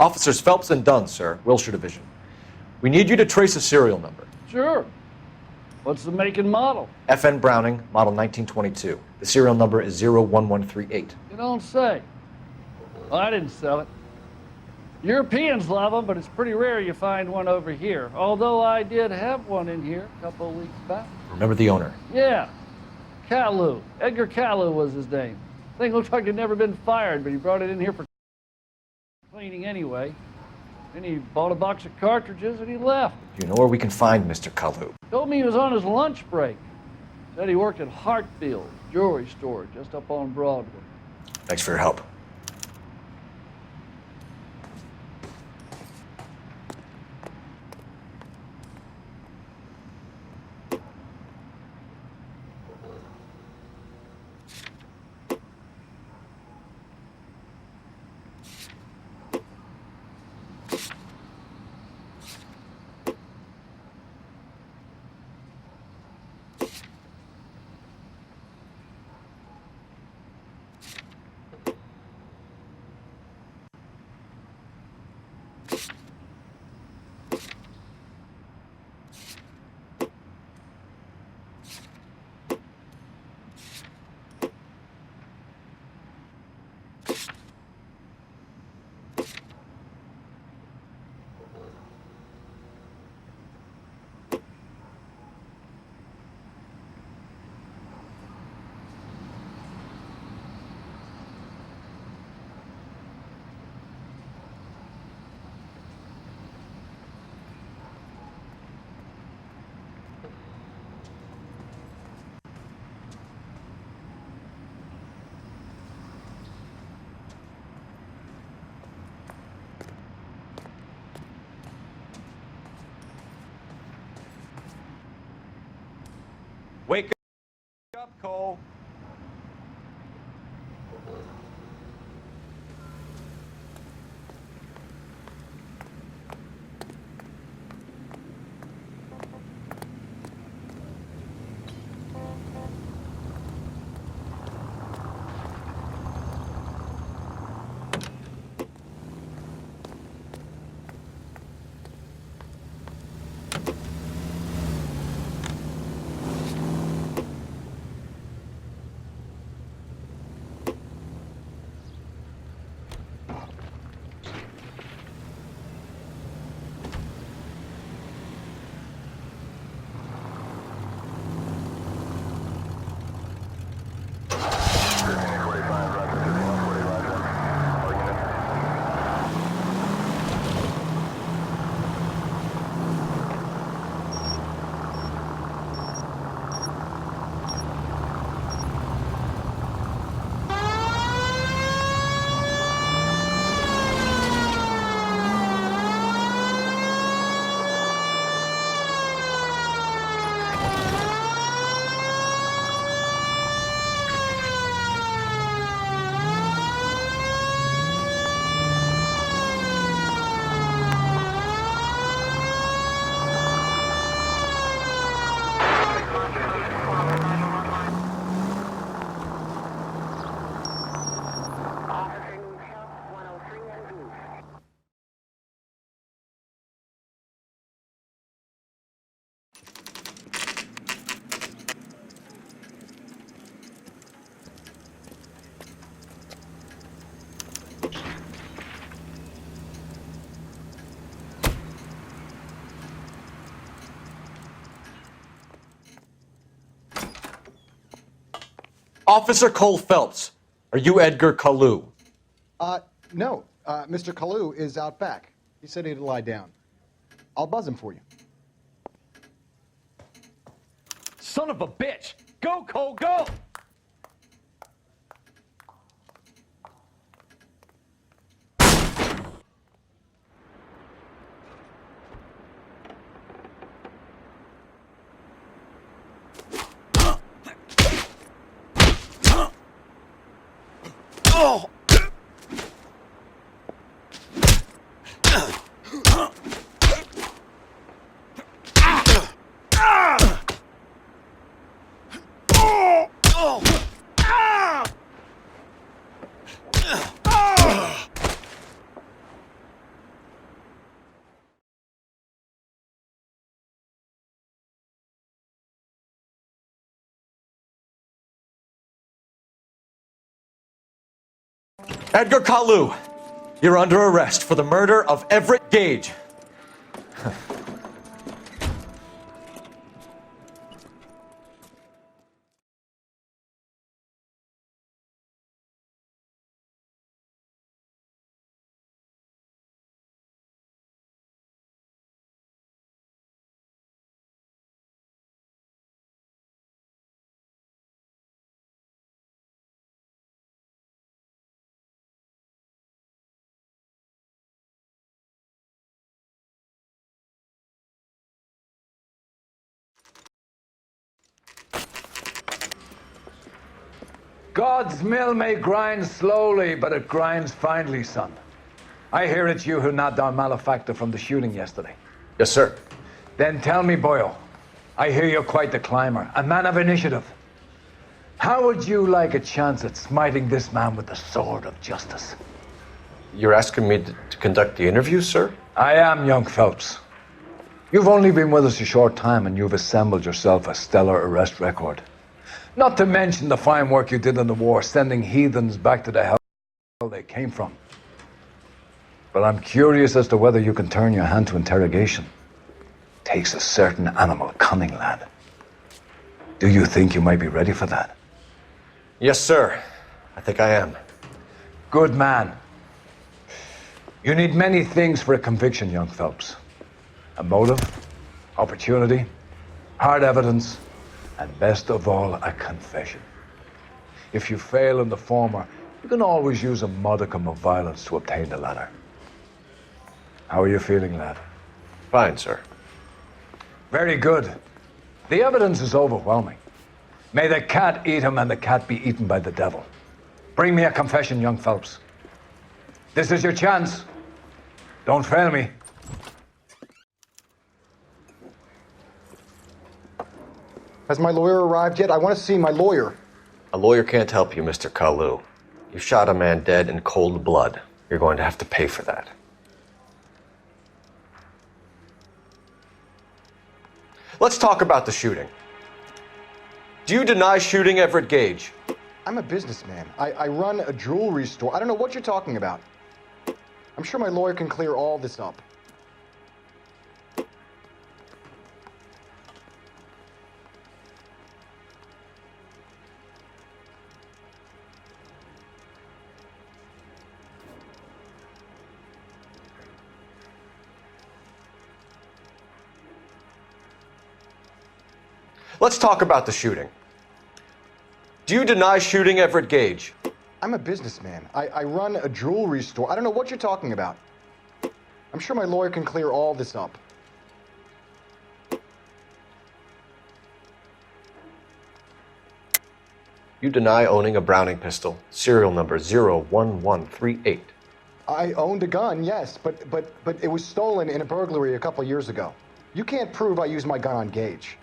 Officers Phelps and Dunn, sir, Wilshire Division. We need you to trace a serial number. Sure. What's the make and model? FN Browning, model 1922. The serial number is 01138. You don't say. Well, I didn't sell it. Europeans love them, but it's pretty rare you find one over here. Although I did have one in here a couple of weeks back. Remember the owner? Yeah. Caillou. Edgar Caillou was his name. Thing looked like he'd never been fired, but he brought it in here for cleaning anyway. Then he bought a box of cartridges and he left. Do you know where we can find Mr. Caillou? Told me he was on his lunch break. Said he worked at Hartfield's jewelry store just up on Broadway. Thanks for your help. Wake up, Cole. Officer Cole Phelps, are you Edgar Caillou? No. Mr. Caillou is out back. He said he'd lie down. I'll buzz him for you. Son of a bitch! Go, Cole, go! Oh! Edgar Kalu, you're under arrest for the murder of Everett Gage. God's mill may grind slowly, but it grinds finely, son. I hear it's you who nabbed our malefactor from the shooting yesterday. Yes, sir. Then tell me, boyo, I hear you're quite the climber, a man of initiative. How would you like a chance at smiting this man with the sword of justice? You're asking me to conduct the interview, sir? I am, young Phelps. You've only been with us a short time, and you've assembled yourself a stellar arrest record. Not to mention the fine work you did in the war, sending heathens back to the hell they came from. But I'm curious as to whether you can turn your hand to interrogation. Takes a certain animal cunning, lad. Do you think you might be ready for that? Yes, sir. I think I am. Good man. You need many things for a conviction, young Phelps. A motive, opportunity, hard evidence, and best of all, a confession. If you fail in the former, you can always use a modicum of violence to obtain the latter. How are you feeling, lad? Fine, sir. Very good. The evidence is overwhelming. May the cat eat him and the cat be eaten by the devil. Bring me a confession, young Phelps. This is your chance. Don't fail me. Has my lawyer arrived yet? I want to see my lawyer. A lawyer can't help you, Mr. Kalu. You shot a man dead in cold blood. You're going to have to pay for that. Let's talk about the shooting. Do you deny shooting Everett Gage? I'm a businessman. I run a jewelry store. I don't know what you're talking about. I'm sure my lawyer can clear all this up. Let's talk about the shooting. Do you deny shooting Everett Gage? I'm a businessman. I run a jewelry store. I don't know what you're talking about. I'm sure my lawyer can clear all this up. You deny owning a Browning pistol, serial number 01138. I owned a gun, yes, but it was stolen in a burglary a couple years ago. You can't prove I used my gun on Gage.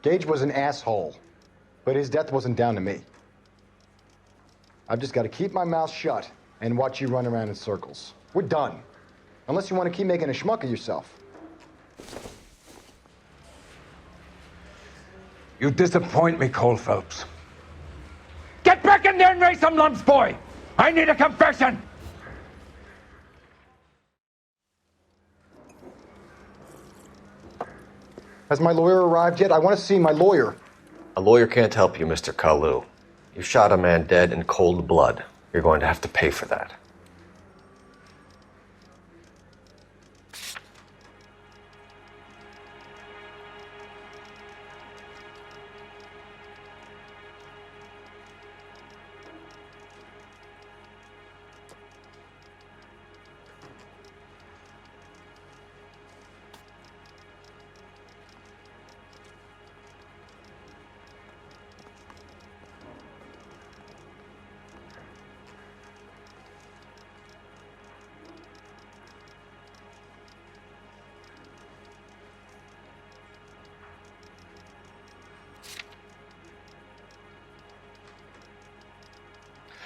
Gage was an asshole, but his death wasn't down to me. I've just got to keep my mouth shut and watch you run around in circles. We're done. Unless you want to keep making a schmuck of yourself. You disappoint me, Cole Phelps. Get back in there and raise some lumps, boy! I need a confession! Has my lawyer arrived yet? I want to see my lawyer. A lawyer can't help you, Mr. Kalu. You shot a man dead in cold blood. You're going to have to pay for that.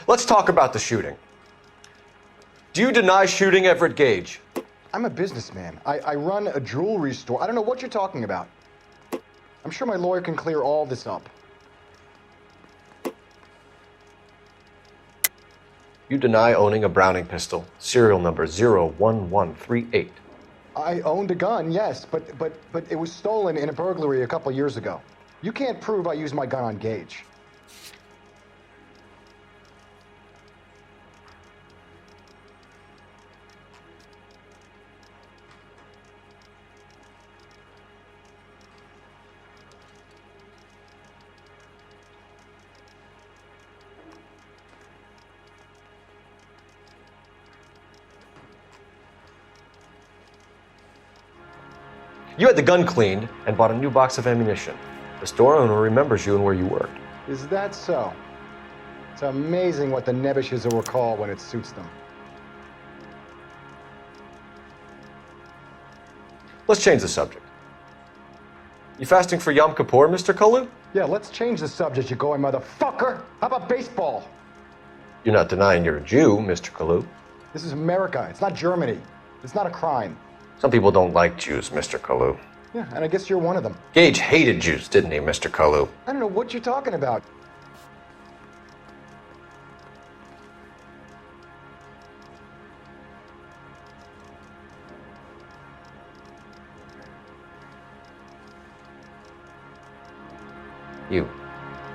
Let's talk about the shooting. Do you deny shooting Everett Gage? I'm a businessman. I run a jewelry store. I don't know what you're talking about. I'm sure my lawyer can clear all this up. You deny owning a Browning pistol, serial number 01138. I owned a gun, yes, but it was stolen in a burglary a couple years ago. You can't prove I used my gun on Gage. You had the gun cleaned and bought a new box of ammunition. The store owner remembers you and where you worked. Is that so? It's amazing what the Nebishes will recall when it suits them. Let's change the subject. You fasting for Yom Kippur, Mr. Kalu? Yeah, let's change the subject, you going motherfucker. How about baseball? You're not denying you're a Jew, Mr. Kalu. This is America. It's not Germany. It's not a crime. Some people don't like Jews, Mr. Kalu. Yeah, and I guess you're one of them. Gage hated Jews, didn't he, Mr. Kalu? I don't know what you're talking about. You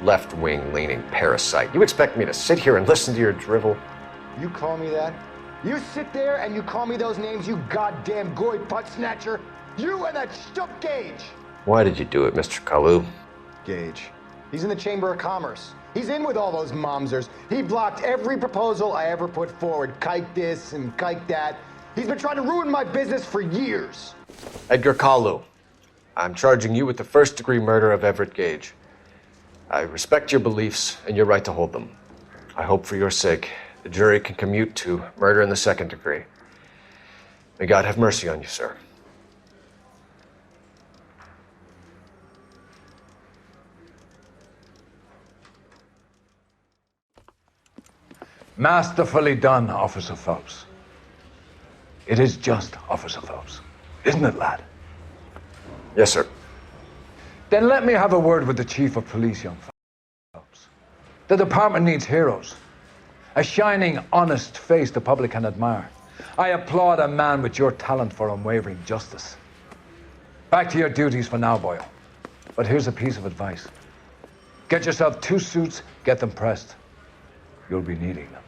left-wing leaning parasite. You expect me to sit here and listen to your drivel? You call me that? You sit there and you call me those names, you goddamn goy butt snatcher? You and that shook Gage! Why did you do it, Mr. Kalu? Gage. He's in the Chamber of Commerce. He's in with all those momsers. He blocked every proposal I ever put forward. Kike this and kike that. He's been trying to ruin my business for years. Edgar Kalu, I'm charging you with the first-degree murder of Everett Gage. I respect your beliefs and your right to hold them. I hope for your sake the jury can commute to murder in the second degree. May God have mercy on you, sir. Masterfully done, Officer Phelps. It is just, Officer Phelps. Isn't it, lad? Yes, sir. Then let me have a word with the Chief of Police, young Phelps. The department needs heroes. A shining, honest face the public can admire. I applaud a man with your talent for unwavering justice. Back to your duties for now, Boyle. But here's a piece of advice. Get yourself 2 suits, get them pressed. You'll be needing them.